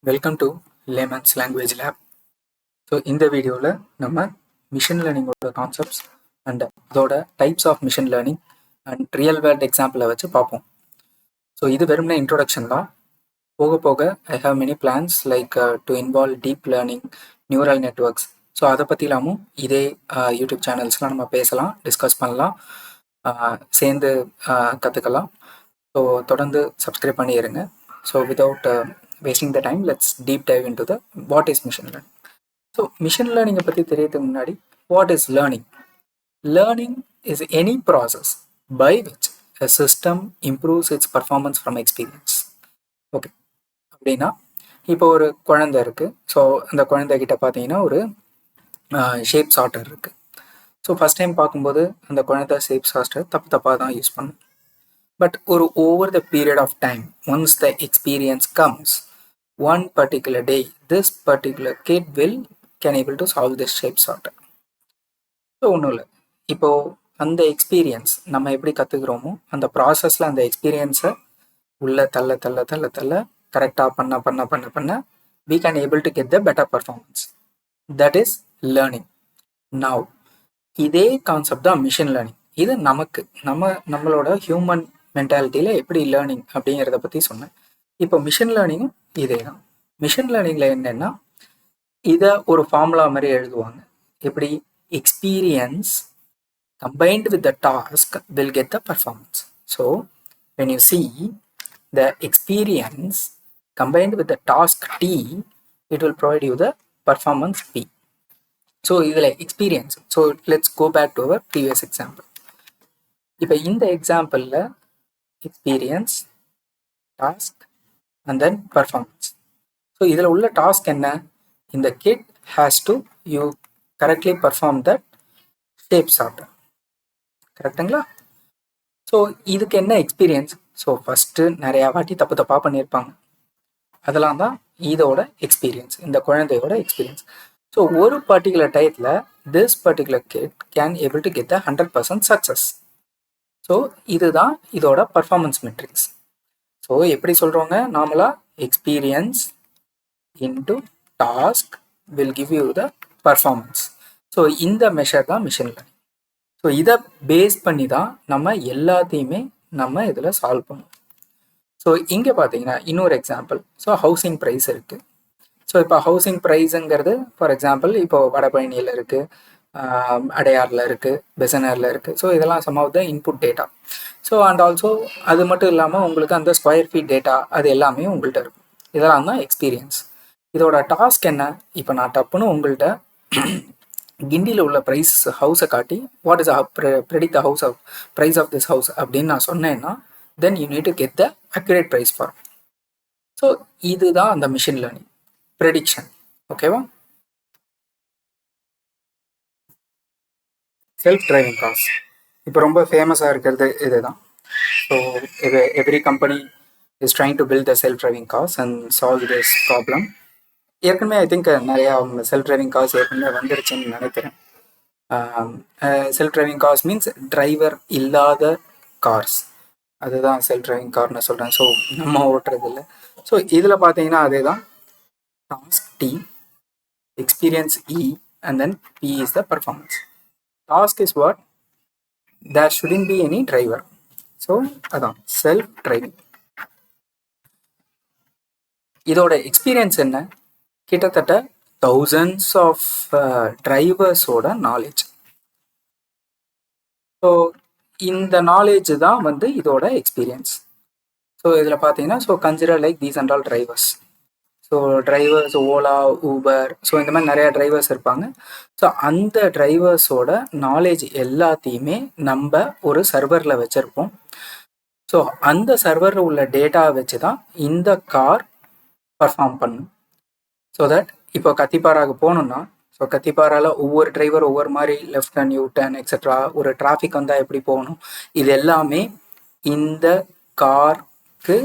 Welcome to layman's language lab. So இந்த வீடியோவில் நம்ம மிஷின் லேர்னிங்கோட கான்செப்ட்ஸ் அண்ட் அதோட types of machine learning and real world எக்ஸாம்பிளை வச்சு பார்ப்போம். ஸோ இது வெறும்னா இன்ட்ரோடக்ஷன் தான். போக போக I have many plans like to involve deep learning, neural networks. So அதை பற்றிலாமும் இதே யூடியூப் சேனல்ஸ்லாம் நம்ம பேசலாம், டிஸ்கஸ் பண்ணலாம், சேர்ந்து கற்றுக்கலாம். ஸோ தொடர்ந்து சப்ஸ்கிரைப் பண்ணிடுங்க. So without wasting the time, let's deep dive into the what is machine learning. So machine learning பத்தி தெரியறதுக்கு முன்னாடி what is learning? Learning is any process by which a system improves its performance from experience. Okay, அப்படின்னா இப்போ ஒரு குழந்தை இருக்கு. So அந்த குழந்தைகிட்ட பார்த்தீங்கன்னா ஒரு ஷேப் சார்ட்டர் இருக்கு. ஸோ ஃபர்ஸ்ட் டைம் பார்க்கும்போது அந்த குழந்தை ஷேப் சார்ட்டர் தப்பாக தான் யூஸ் பண்ணும். But over the period of time, once the experience comes, one particular day, this particular kid can able to solve this shape sorter. So ஒன்றும் இல்லை, இப்போது அந்த எக்ஸ்பீரியன்ஸ் நம்ம எப்படி கற்றுக்குறோமோ அந்த ப்ராசஸில் அந்த எக்ஸ்பீரியன்ஸை உள்ள தள்ள கரெக்டாக பண்ண we can able to get the better performance. That is learning. Now இதே கான்செப்ட் தான் மிஷின் லேர்னிங். இது நம்மளோட ஹியூமன் மென்டாலிட்டியில் எப்படி லேர்னிங் அப்படிங்கிறத பற்றி சொன்னேன். இப்போ மிஷின் லேர்னிங்கும் இதே தான். மிஷின் லேர்னிங்கில் என்னென்னா, இதை ஒரு ஃபார்முலா மாதிரி எழுதுவாங்க. எப்படி experience combined with the task will get the performance. So when you see the experience combined with the task T, it will provide you the performance P. So இதில் experience. So let's go back to our previous example. இப்போ இந்த எக்ஸாம்பிளில் experience, task and then performance. So இதில் உள்ள task என்ன? இந்த kid has to you correctly perform that shape sorter. கரெக்டுங்களா? So இதுக்கு என்ன எக்ஸ்பீரியன்ஸ்? ஸோ ஃபஸ்ட்டு நிறையா வாட்டி தப்பாக பண்ணியிருப்பாங்க. அதெல்லாம் தான் இதோட எக்ஸ்பீரியன்ஸ், இந்த குழந்தையோட எக்ஸ்பீரியன்ஸ். ஸோ ஒரு பர்டிகுலர் டயத்தில் this particular kid can able to get the 100% success. So இதுதான் இதோட பர்ஃபார்மன்ஸ் மெட்ரிக்ஸ். ஸோ எப்படி சொல்கிறோங்க நார்மலாக, experience into task will give you the performance. So இந்த மெஷர் தான் மிஷின் லேர்னிங். ஸோ இதை பேஸ் பண்ணி தான் நம்ம எல்லாத்தையுமே நம்ம இதில் சால்வ் பண்ணுவோம். ஸோ இங்கே பார்த்தீங்கன்னா இன்னொரு எக்ஸாம்பிள். ஸோ ஹவுசிங் ப்ரைஸ் இருக்குது. ஸோ இப்போ ஹவுசிங் ப்ரைஸுங்கிறது ஃபார் எக்ஸாம்பிள் இப்போ வடபழனியில் இருக்குது, அடையாரில் இருக்குது, பெசனரில் இருக்குது. ஸோ இதெல்லாம் some of the input data. So and also அது மட்டும் இல்லாமல் உங்களுக்கு அந்த ஸ்கொயர் ஃபீட் டேட்டா அது எல்லாமே உங்கள்கிட்ட இருக்கும். இதெல்லாம் தான் எக்ஸ்பீரியன்ஸ். இதோட டாஸ்க் என்ன? இப்போ நான் டப்புன்னு உங்கள்கிட்ட கிண்டியில் உள்ள ப்ரைஸ் ஹவுஸை காட்டி what is predict the house of price of this house அப்படின்னு நான் சொன்னேன்னா, then you need to get the accurate price for. So இதுதான் அந்த மிஷின் லேர்னிங் ப்ரெடிக்ஷன். ஓகேவா? செல்ஃப் டிரைவிங் கார்ஸ் இப்போ ரொம்ப ஃபேமஸாக இருக்கிறது இதுதான். So every company is trying to build the self driving cars and solve this problem. ஏற்கனவே I think நிறையா செல்ஃப் டிரைவிங் கார்ஸ் ஏற்கனவே வந்துருச்சுன்னு நினைக்கிறேன். Self driving cars means driver இல்லாத கார்ஸ், அதுதான் செல்ஃப் டிரைவிங் கார்னு சொல்கிறேன். ஸோ நம்ம ஓட்டுறது இல்லை. ஸோ இதில் பார்த்தீங்கன்னா அதே தான். Task T, experience E, and then P is the performance. Task is what? there shouldn't be any driver. So அதான் செல்ஃப் டிரைவிங். இதோட எக்ஸ்பீரியன்ஸ் என்ன? கிட்டத்தட்ட தௌசண்ட்ஸ் ஆஃப் டிரைவர்ஸோட நாலேஜ். ஸோ இந்த நாலேஜ் தான் இதோட எக்ஸ்பீரியன்ஸ். ஸோ இதில் பார்த்தீங்கன்னா, so consider like these and all drivers. So drivers Ola, Uber, so இந்த மாதிரி நிறையா டிரைவர்ஸ் இருப்பாங்க. ஸோ அந்த டிரைவர்ஸோட நாலேஜ் எல்லாத்தையுமே நம்ம ஒரு சர்வரில் வச்சுருப்போம். ஸோ அந்த சர்வரில் உள்ள டேட்டாவை வச்சு தான் இந்த கார் பர்ஃபார்ம் பண்ணும். ஸோ தட் இப்போ கத்திப்பாராவுக்கு போகணுன்னா, ஸோ கத்திப்பாராவில் ஒவ்வொரு டிரைவர் ஒவ்வொரு மாதிரி left turn, you turn extra, ஒரு டிராஃபிக் வந்தால் எப்படி போகணும், இது எல்லாமே இந்த காருக்கு,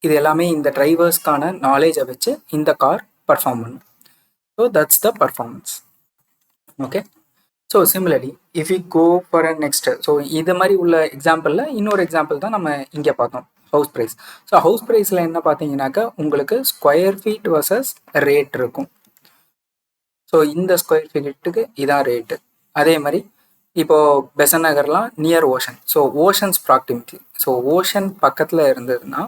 இது எல்லாமே இந்த டிரைவர்ஸ்க்கான நாலேஜை வச்சு இந்த கார் பர்ஃபார்ம் பண்ணும். So that's the performance. Okay. So similarly if you go for a next, so இது மாதிரி உள்ள எக்ஸாம்பிளில் இன்னொரு எக்ஸாம்பிள் தான் நம்ம இங்கே பார்த்தோம். House price. ஸோ ஹவுஸ் ப்ரைஸில் என்ன பார்த்தீங்கன்னாக்கா உங்களுக்கு ஸ்கொயர் ஃபீட் வர்சஸ் ரேட் இருக்கும். ஸோ இந்த ஸ்கொயர் ஃபீட்டுக்கு இதான் ரேட்டு. அதே மாதிரி இப்போது பெசன் நகர்லாம் near ocean. So ocean's proximity. So ocean பக்கத்தில் இருந்ததுன்னா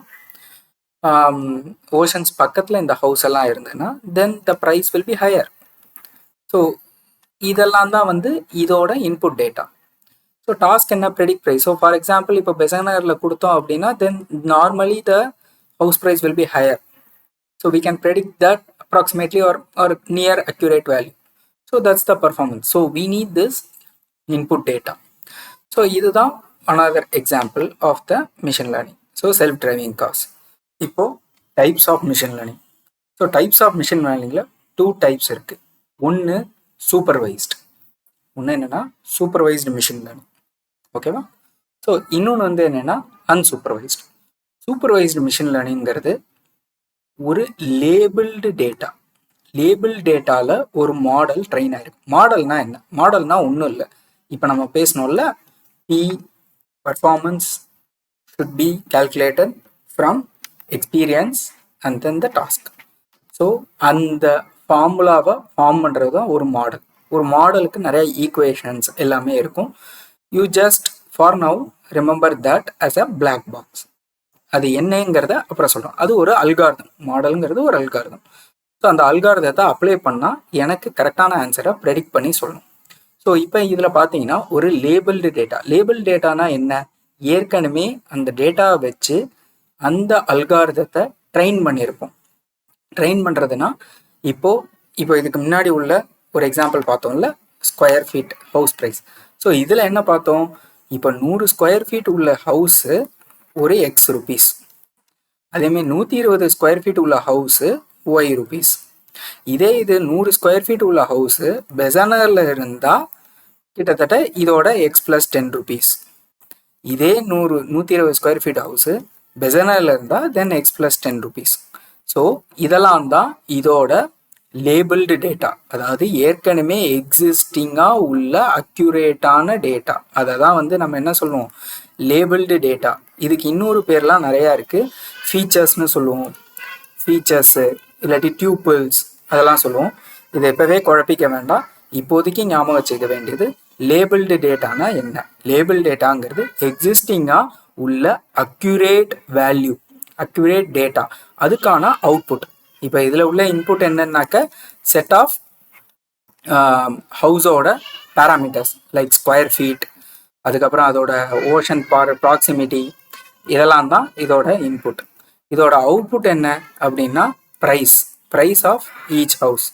ஓஷன்ஸ் பக்கத்தில் இந்த ஹவுஸ் எல்லாம் இருந்ததுன்னா then the price will be higher. So இதெல்லாம் தான் வந்து இதோட இன்புட் டேட்டா. ஸோ டாஸ்க் என்ன predict price. So for example இப்போ பெசன் நகரில் கொடுத்தோம் அப்படின்னா then normally the house price will be higher. So we can predict that approximately or near accurate value. So that's the performance. So we need this input data. So இதுதான் another example of the machine learning. So self-driving cars. இப்போ types of machine learning. So types of machine learningல 2 types இருக்கு. ஒன்று supervised. ஒன்று என்னன்னா supervised machine learning. ஓகேவா? So இன்னொன்று வந்து என்னன்னா unsupervised. Supervised machine learningங்கிறது ஒரு லேபிள்டு டேட்டா. லேபிள் டேட்டாவில் ஒரு மாடல் ட்ரெயின் ஆயிருக்கு. மாடல்னா என்ன? மாடல்னா ஒன்றும் இல்லை. இப்போ நம்ம பேசணும்ல, P performance should be calculated from experience and then the task. So அந்த ஃபார்முலாவை ஃபார்ம் பண்ணுறது தான் ஒரு மாடல். ஒரு மாடலுக்கு நிறைய ஈக்குவேஷன்ஸ் எல்லாமே இருக்கும். You just for now remember that as a black box. அது என்னங்கிறத அப்புறம் சொல்கிறோம். அது ஒரு அல்காரிதம். மாடலுங்கிறது ஒரு அல்காரிதம். ஸோ அந்த அல்காரிதத்தை அப்ளை பண்ணால் எனக்கு கரெக்டான ஆன்சரை ப்ரெடிக்ட் பண்ணி சொல்லணும். ஸோ இப்போ இதில் பார்த்தீங்கன்னா ஒரு லேபிள்டு டேட்டா. லேபிள் டேட்டானா என்ன? ஏற்கனவே அந்த டேட்டாவை வச்சு அந்த அல்காரிதத்தை ட்ரெயின் பண்ணியிருப்போம். ட்ரெயின் பண்ணுறதுனா இப்போ இதுக்கு முன்னாடி உள்ள ஒரு எக்ஸாம்பிள் பார்த்தோம்ல, square feet house price. So இதில் என்ன பார்த்தோம்? இப்போ 100 ஸ்கொயர் ஃபீட் உள்ள ஹவுஸு ஒரு எக்ஸ் ருபீஸ். அதேமாதிரி 120 ஸ்கொயர் ஃபீட் உள்ள ஹவுஸு ஒய் ருபீஸ். இதே இது 100 ஸ்கொயர் ஃபீட் உள்ள ஹவுஸு பெசனரில் இருந்தால் கிட்டத்தட்ட இதோட எக்ஸ் ப்ளஸ் 10 ருபீஸ். இதே 120 ஸ்கொயர் ஃபீட் ஹவுஸு பெசனரில் இருந்தால் தென் எக்ஸ் ப்ளஸ் 10 ருபீஸ். ஸோ இதெல்லாம் தான் இதோட லேபிள்டு டேட்டா. அதாவது ஏற்கனவே எக்ஸிஸ்டிங்காக உள்ள அக்யூரேட்டான டேட்டா. அதை தான் வந்து நம்ம என்ன சொல்லுவோம்? Labelled data. இதுக்கு இன்னொரு பேர்லாம் நிறையா இருக்குது. ஃபீச்சர்ஸ்னு சொல்லுவோம், ஃபீச்சர்ஸு இல்லாட்டி டியூப்பிள்ஸ் அதெல்லாம் சொல்லுவோம். இதை எப்போவே குழப்பிக்க வேண்டாம். இப்போதைக்கு ஞாபகம் வச்சுக்க வேண்டியது லேபிள்டு டேட்டானா என்ன? லேபிள் டேட்டாங்கிறது எக்ஸிஸ்டிங்காக உள்ள அக்யூரேட் வேல்யூ, அக்யூரேட் டேட்டா, அதுக்கான அவுட்புட். இப்போ இதில் உள்ள இன்புட் என்னன்னாக்க செட் ஆஃப் ஹவுஸோட பேராமீட்டர்ஸ் லைக் ஸ்கொயர் ஃபீட், அதுக்கப்புறம் அதோட ஓஷன் ப்ராக்சிமிட்டி, இதெல்லாம் தான் இதோட இன்புட். இதோட அவுட்புட் என்ன அப்படின்னா ப்ரைஸ் ஆஃப் ஈச் ஹவுஸ்.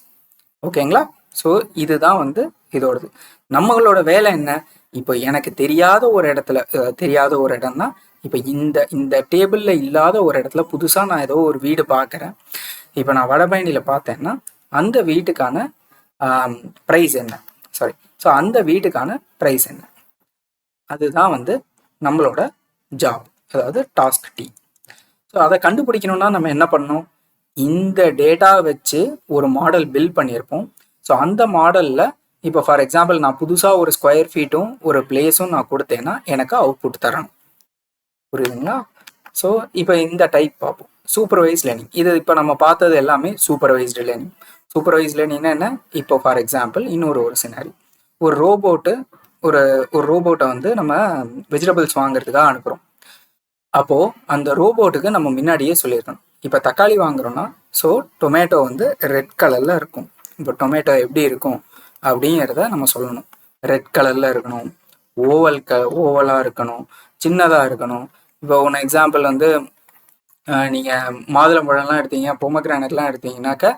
ஓகேங்களா? ஸோ இதுதான் வந்து இதோடது. நம்மளோட வேலை என்ன? இப்போ எனக்கு தெரியாத ஒரு இடத்துல, தெரியாத ஒரு இடம்னா இப்போ இந்த டேபிளில் இல்லாத ஒரு இடத்துல புதுசாக நான் ஏதோ ஒரு வீடு பார்க்குறேன். இப்போ நான் வடபழனியில் பார்த்தேன்னா அந்த வீட்டுக்கான ப்ரைஸ் என்ன, ஸோ அந்த வீட்டுக்கான ப்ரைஸ் என்ன, அதுதான் வந்து நம்மளோட ஜாப், அதாவது டாஸ்க் டி. ஸோ அதை கண்டுபிடிக்கணும்னா நம்ம என்ன பண்ணணும்? இந்த டேட்டா வச்சு ஒரு மாடல் பில்ட் பண்ணியிருப்போம். ஸோ அந்த மாடலில் இப்போ ஃபார் எக்ஸாம்பிள் நான் புதுசாக ஒரு ஸ்கொயர் ஃபீட்டும் ஒரு பிளேஸும் நான் கொடுத்தேன்னா எனக்கு அவுட்புட் தரணும். புரியுதுங்களா? ஸோ இப்போ இந்த டைப் பார்ப்போம், சூப்பர்வைஸ் லேர்னிங். இது இப்போ நம்ம பார்த்தது எல்லாமே சூப்பர்வைஸ்டு லேர்னிங். சூப்பர்வைஸ் லேர்னிங்னா என்ன? இப்போ ஃபார் எக்ஸாம்பிள் இன்னொரு சினாரி, ஒரு ரோபோட்டை வந்து நம்ம வெஜிடபிள்ஸ் வாங்குறதுக்காக அனுப்புகிறோம். அப்போது அந்த ரோபோட்டுக்கு நம்ம முன்னாடியே சொல்லியிருக்கணும், இப்போ தக்காளி வாங்குறோன்னா ஸோ டொமேட்டோ வந்து ரெட் கலரில் இருக்கும். இப்போ டொமேட்டோ எப்படி இருக்கும் அப்படிங்கிறத நம்ம சொல்லணும். ரெட் கலரில் இருக்கணும், ஓவலாக இருக்கணும், சின்னதாக இருக்கணும். இப்போ ஒன்று எக்ஸாம்பிள் வந்து நீங்கள் மாதுளம்பழம்லாம் எடுத்தீங்க, பொமக்ரானட்லாம் எடுத்தீங்கன்னாக்கா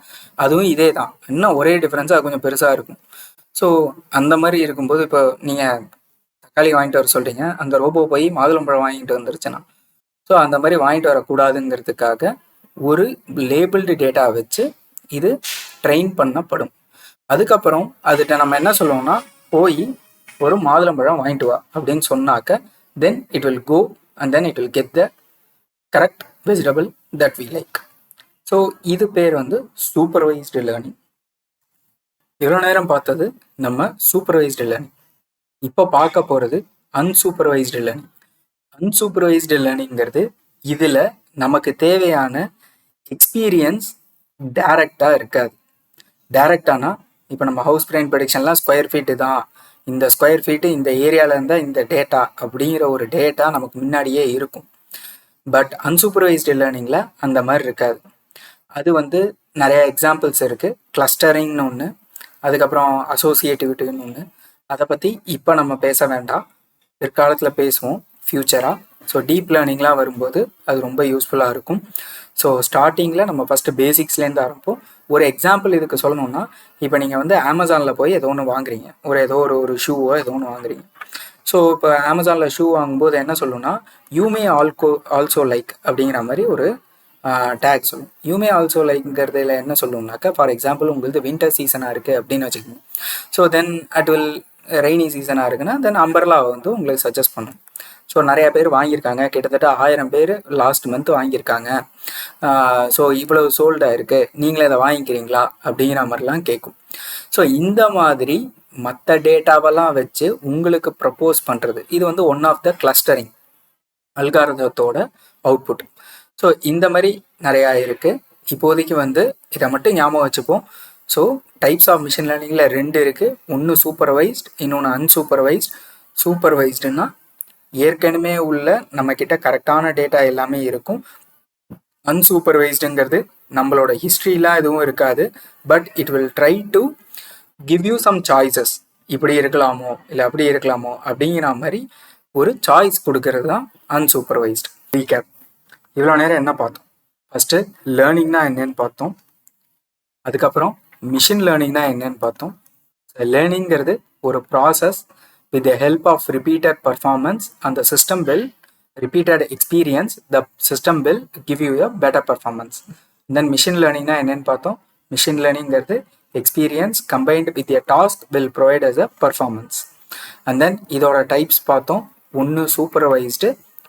அதுவும் இதே தான், இன்னும் ஒரே டிஃப்ரென்ஸாக கொஞ்சம் பெருசாக இருக்கும். ஸோ அந்த மாதிரி இருக்கும்போது இப்போ நீங்கள் தக்காளி வாங்கிட்டு வர சொல்கிறீங்க, அந்த ரோபோ போய் மாதுளம்பழம் வாங்கிட்டு வந்துருச்சுன்னா, ஸோ அந்த மாதிரி வாங்கிட்டு வரக்கூடாதுங்கிறதுக்காக ஒரு லேபிள்டு டேட்டா வச்சு இது ட்ரெயின் பண்ணப்படும். அதுக்கப்புறம் அதுகிட்ட நம்ம என்ன சொல்லுவோம்னா, போய் ஒரு மாதுளம்பழம் வாங்கிட்டு வா அப்படின்னு சொன்னாக்க then it will go and then it will get the correct vegetable that we like. So இது பேர் வந்து சூப்பர்வைஸ்டு லேர்னிங். இவ்வளோ நேரம் பார்த்தது நம்ம சூப்பர்வைஸ்டு லேர்னிங். இப்போ பார்க்க போகிறது அன்சூப்பர்வைஸ்டு லேர்னிங். அன்சூப்பர்வைஸ்டு லேர்னிங்கிறது இதில் நமக்கு தேவையான எக்ஸ்பீரியன்ஸ் டைரக்டாக இருக்காது. டைரக்டானா இப்போ நம்ம ஹவுஸ் பிரைன் ப்ரெடிக்ஷன்லாம் ஸ்கொயர் ஃபீட்டு தான், இந்த ஸ்கொயர் ஃபீட்டு இந்த ஏரியாவில் இருந்தால் இந்த டேட்டா அப்படிங்கிற ஒரு டேட்டா நமக்கு முன்னாடியே இருக்கும். பட் அன்சூப்பர்வைஸ்டு லேர்னிங்கில் அந்த மாதிரி இருக்காது. அது வந்து நிறைய எக்ஸாம்பிள்ஸ் இருக்குது. கிளஸ்டரிங்னு ஒன்று, அதுக்கப்புறம் அசோசியேட்டிவிட்டின்னு ஒன்று. அதை பற்றி இப்போ நம்ம பேச வேண்டாம், பிற்காலத்தில் பேசுவோம் ஃப்யூச்சராக. ஸோ டீப் லேர்னிங்லாம் வரும்போது அது ரொம்ப யூஸ்ஃபுல்லாக இருக்கும். ஸோ ஸ்டார்டிங்கில் நம்ம ஃபஸ்ட்டு பேசிக்ஸ்லேருந்து ஆரம்பிப்போம். ஒரு எக்ஸாம்பிள் இதுக்கு சொல்லணும்னா, இப்போ நீங்கள் வந்து அமேசானில் போய் ஏதோ ஒன்று வாங்குறீங்க, ஏதோ ஒரு ஷூவோ ஏதோ ஒன்று வாங்குறீங்க. ஸோ இப்போ அமேசானில் ஷூ வாங்கும்போது என்ன சொல்லணும்னா, யூமே ஆல்சோ லைக் அப்படிங்கிற மாதிரி ஒரு டேக் சொல்லும். யூமே ஆல்சோ லைக்ங்கிறதுல என்ன சொல்லணும்னாக்கா, ஃபார் எக்ஸாம்பிள் உங்களுக்கு வின்டர் சீசனாக இருக்குது அப்படின்னு வச்சுக்கோங்க. So then at will rainy சீசனாக இருக்குன்னா தென் அம்பர்லா வந்து உங்களுக்கு சஜஸ்ட் பண்ணும். ஸோ நிறையா பேர் வாங்கியிருக்காங்க, கிட்டத்தட்ட 1000 பேர் லாஸ்ட் மந்த் வாங்கியிருக்காங்க. ஸோ இவ்வளவு சோல்டாக இருக்குது, நீங்களே அதை வாங்கிக்கிறீங்களா அப்படிங்கிற மாதிரிலாம் கேட்கும். ஸோ இந்த மாதிரி மற்ற டேட்டாவெல்லாம் வச்சு உங்களுக்கு ப்ரப்போஸ் பண்ணுறது, இது வந்து ஒன் ஆஃப் த கிளஸ்டரிங் அல்காரிதத்தோட அவுட்புட். ஸோ இந்த மாதிரி நிறையா இருக்குது. இப்போதைக்கு வந்து இதை மட்டும் ஞாபகம் வச்சுப்போம். ஸோ டைப்ஸ் ஆஃப் மிஷின் லேர்னிங்கில் 2 இருக்குது. ஒன்று சூப்பர்வைஸ்ட், இன்னொன்று அன்சூப்பர்வைஸ்ட். சூப்பர்வைஸ்டுன்னா ஏற்கனவே உள்ள நம்மக்கிட்ட கரெக்டான டேட்டா எல்லாமே இருக்கும். அன்சூப்பர்வைஸ்டுங்கிறது நம்மளோட ஹிஸ்ட்ரிலாம் எதுவும் இருக்காது, but it will try to give you some choices. இப்படி இருக்கலாமோ இல்லை அப்படி இருக்கலாமோ அப்படிங்கிற மாதிரி ஒரு சாய்ஸ் கொடுக்கறது தான் அன்சூப்பர்வைஸ்டு. ரீகேப், இவ்வளோ நேரம் என்ன பார்த்தோம்? ஃபஸ்ட்டு லேர்னிங்னா என்னன்னு பார்த்தோம், அதுக்கப்புறம் மிஷின் லேர்னிங்னா என்னன்னு பார்த்தோம். லேர்னிங்கிறது ஒரு process with the help of repeated performance and the system will repeated experience, the system will give you a better performance. Then machine learning na enna pathom, machine learning garde experience combined with a task will provide as a performance. And then idoda types pathom, one supervised,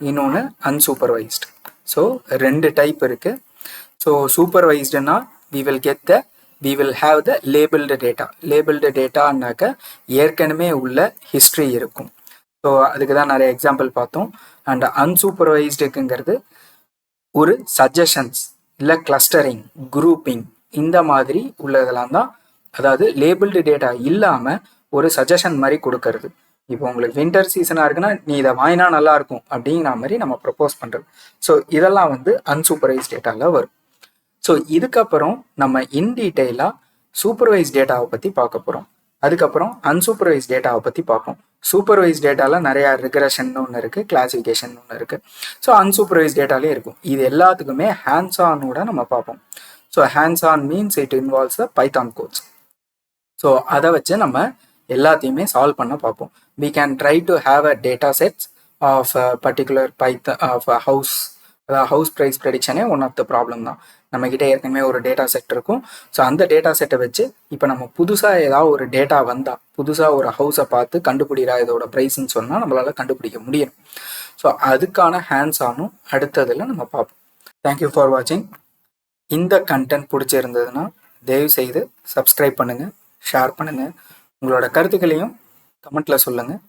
இன்னொன்று unsupervised. So ரெண்டு type இருக்கு. So supervised na we will have the labeled data. Labeled dataனாக்க ஏற்கனவே உள்ள history இருக்கும். So அதுக்கு தான் நிறைய example பார்த்தோம். அண்ட் அன்சூப்பர்வைஸ்டுங்கிறது ஒரு சஜஷன்ஸ் இல்லை கிளஸ்டரிங், குரூப்பிங், இந்த மாதிரி உள்ளதெல்லாம் தான். அதாவது லேபிள்டு டேட்டா இல்லாமல் ஒரு சஜஷன் மாதிரி கொடுக்கறது. இப்போ உங்களுக்கு வின்டர் சீசனாக இருக்குன்னா நீ இதை வாங்கினா நல்லாயிருக்கும் அப்படிங்கிற மாதிரி நம்ம ப்ரப்போஸ் பண்ணுறது. ஸோ இதெல்லாம் வந்து அன்சூப்பர்வைஸ் டேட்டாவில் வரும். ஸோ இதுக்கப்புறம் நம்ம இன் டீட்டெயிலாக சூப்பர்வைஸ் டேட்டாவை பற்றி பார்க்க போகிறோம். அதுக்கப்புறம் அன்சூப்பர்வைஸ் டேட்டாவை பற்றி பார்ப்போம். சூப்பர்வைஸ் டேட்டாவில் நிறையா ரிக்ரெஷன் ஒன்று இருக்குது, கிளாசிஃபிகேஷன் ஒன்று இருக்குது. ஸோ அன்சூப்பர்வைஸ் டேட்டாலே இருக்கும். இது எல்லாத்துக்குமே ஹேண்ட்ஸ் ஆனோட நம்ம பார்ப்போம். So hands on means it involves the Python codes. So அதை வச்சு நம்ம எல்லாத்தையுமே சால்வ் பண்ண பார்ப்போம். we can try to have a data sets of a particular Python of a house. அதாவது ஹவுஸ் ப்ரைஸ் ப்ரெடிக்ஷனே ஒன் ஆஃப் த ப்ராப்ளம் தான். நம்மக்கிட்ட ஏற்கனவே ஒரு டேட்டா செட் இருக்கும். ஸோ அந்த டேட்டா செட்டை வச்சு இப்போ நம்ம புதுசாக ஏதாவது ஒரு டேட்டா வந்தால், புதுசாக ஒரு ஹவுஸை பார்த்து கண்டுபிடிக்கிறா இதோட ப்ரைஸ்ன்னு சொன்னால் நம்மளால் கண்டுபிடிக்க முடியும். ஸோ அதுக்கான ஹேண்ட்ஸ் ஆனும் அடுத்ததில் நம்ம பார்ப்போம். தேங்க்யூ ஃபார் வாட்சிங். இந்த கண்டென்ட் பிடிச்சிருந்ததுன்னா தயவுசெய்து சப்ஸ்கிரைப் பண்ணுங்கள், ஷேர் பண்ணுங்கள், உங்களோட கருத்துக்களையும் கமெண்ட்டில் சொல்லுங்கள்.